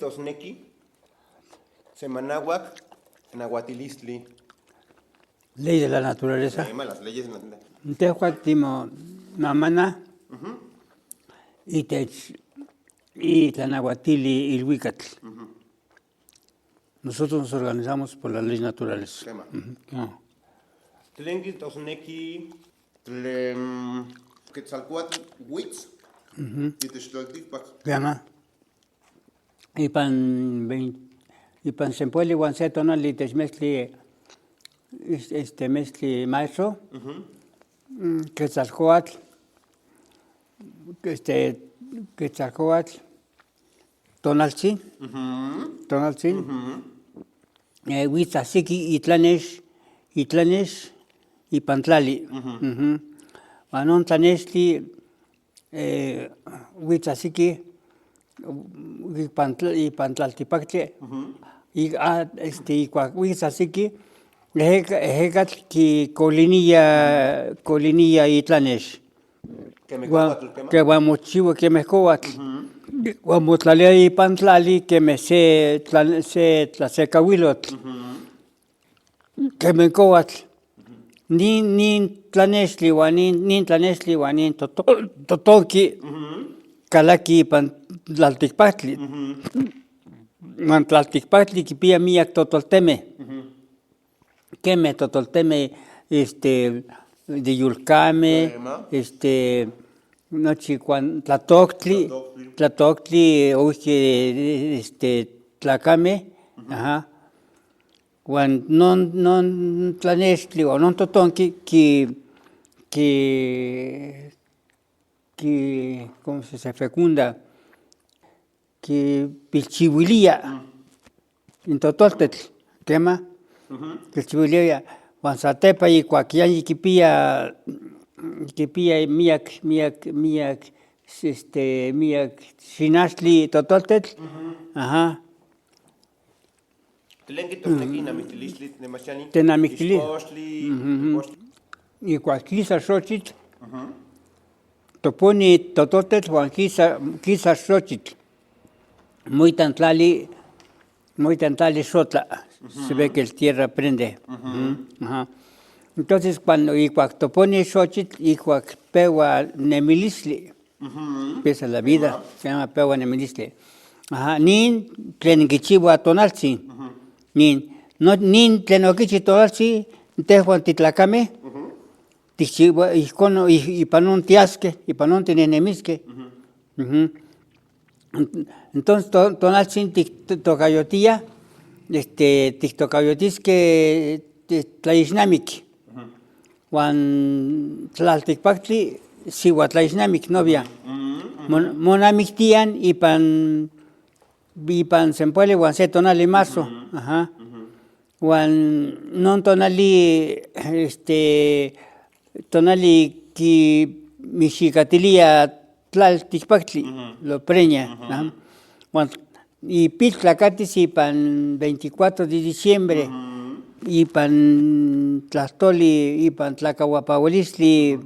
tosneki, semanahuac, nahuatilistli. Ley de la naturaleza. Las leyes de la naturaleza. Tehuatimo mamana y Tlanahuatili y Huicatl. Nosotros nos organizamos por las leyes naturales. Tlenki tosneki, Quetzalcoatl, Huitz, y Textoltipac. Llama. Y pan sempueli guancetonali techmestli mestli maestro. Quetzalcoatl, Quetzalcoatl, Tonaltzin, Huitzahsiki, Itlanex, y Pantlali. Anon Tlanextli, Huitzahsiki, y Pantlaltipactli, y Huitzahsiki, Ejecatl ki colinilla Itlanex. Que guamochivo que mezcoatl. Guamotlalea y Pantlali que me se tlasecahuilotl. Que me coatl. Nin Tlanextli nin Tlanextli nin totonki calaki Pantlalticpactli. Tlalticpactli kipia miak totolteme. Queme totolteme de Yulcame, nochi Tlatoctli, oye, Tlacame, Juan non Tlanextli o non totonki ¿cómo se fecunda? Que pilchihuilia en Totoltetl, quema. Pilchihuilia Juan Satepa y Cuaquián kipia miak xinachtli Totoltetl. Tlenki tosneki namiktilistli nemachani. Tenamiktilistli. Y cualquier xochitl. Toponi Totoltetl Juan quisa xochitl. Muy tantlali sotla. Se ve que el tierra prende. Entonces, cuando toponi xochitl, pewa nemilistli, empieza la vida, se llama pewa nemilistli. Nin tlen kichiua tonaltzin. Nin tlen okichi tonaltzin, tehuan titlacame, tichiua ihkon ipanon tiasque, ipanon tinenemisque. Entonces, tonaltzin tiktocayotia, tiktocayotisque tlaixnamic. Juan Tlalticpactli, siua tlaixnamic, novia. Monamictian ipan sempueli Juan se tonali marzo. Juan non tonali, tonali ki mixicatilia Tlalticpactli, lo preña. Y Piltlacatis ipan 24 de diciembre, ipan Tlastoli, ipan Tlacahuapahualistli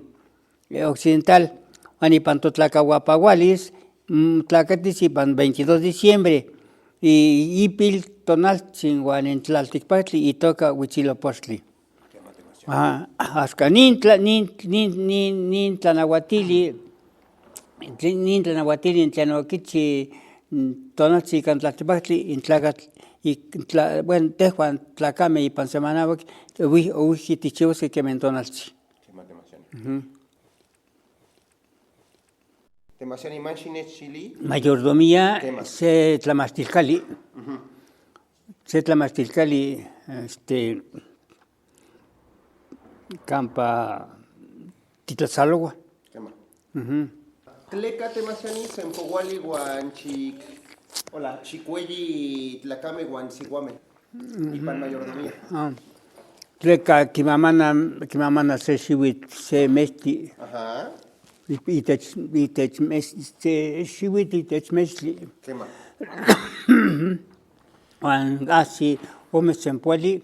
occidental, ipan Totlacahuapahualis, Tlacatis ipan 22 de diciembre, y Ipil Tonaltzin Juan en Tlalticpactli y toca Huitzilopochtli. Hasta nin Tlanahuatili, en Tlanoquichi, Tonaltzin can Tlalticpactli, en Tlacatl, bueno, tehuan Tlacame y Pansemanahuac, uji tichiusi que mentonaltzin. Temasiani manchinechili. Mayordomía se tlamastilcali. Se tlamastilcali, campa Titlatzalogua. Tleca temasiani sempoguali guanchi. Hola, chicuelli Tlacame guanciguame. Ipan mayordomía. Tleca kimamana se xihuit se mesti. Xihuit itechmestli. Quema. Así, ome sempueli,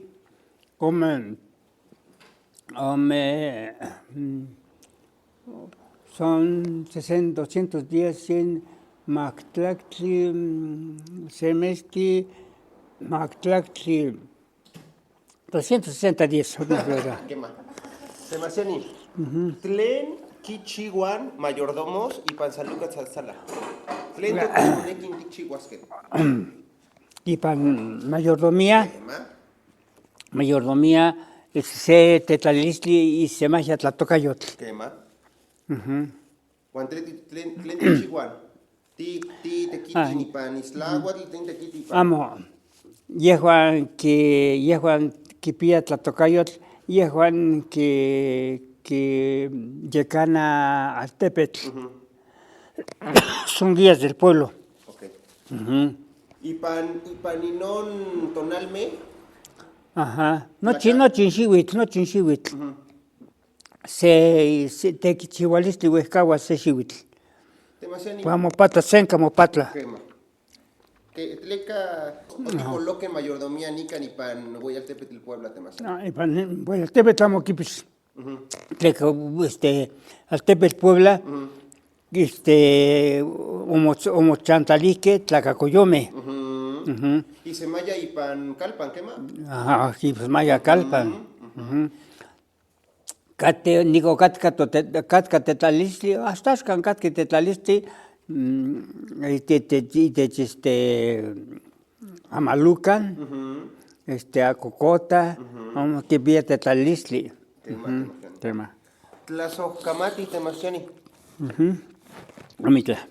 son 60, 200 días, 100, Mactlactli, semestri, Mactlactli, 260 días. Quema. Semasiani. Tlen kichiwan mayordomos y panzaluca tzaltzala. Tlen totonekin tichihuasque. Y para mayordomía, Quema. se tetlalisli y se magia tlatocayotl. Quema. Juan tlen tichihuan. Ti tequitin y pan islahuatl, tlen tequiti y pan. Amo, yehuan kipia tlatocayotl, yehuan que yecana Altepetl. Son guías del pueblo. Ok. Y pan inon tonalme. Ajá. No chinxihuitl. Se tequichihualistli huescahuas se xihuitl. Demasiado. Vamos pata senca mopatla. Quema. Que tleca coloque mayordomía nica ni pan Hueyaltepetl Puebla Temasiani. No, y pan, bueno, Altepetl amo kipis. Tleca, Altepetl Puebla, Omo Chantalique, Tlacacoyome. Y semaya y pan calpan, quema. Ajá, aquí pues maya calpan. Cate, nico catca tetalistli, hasta can catque tetalistli, amalucan, acocota, que vía tetalistli. Tema. Tlazocamati Temasiani. Amitla.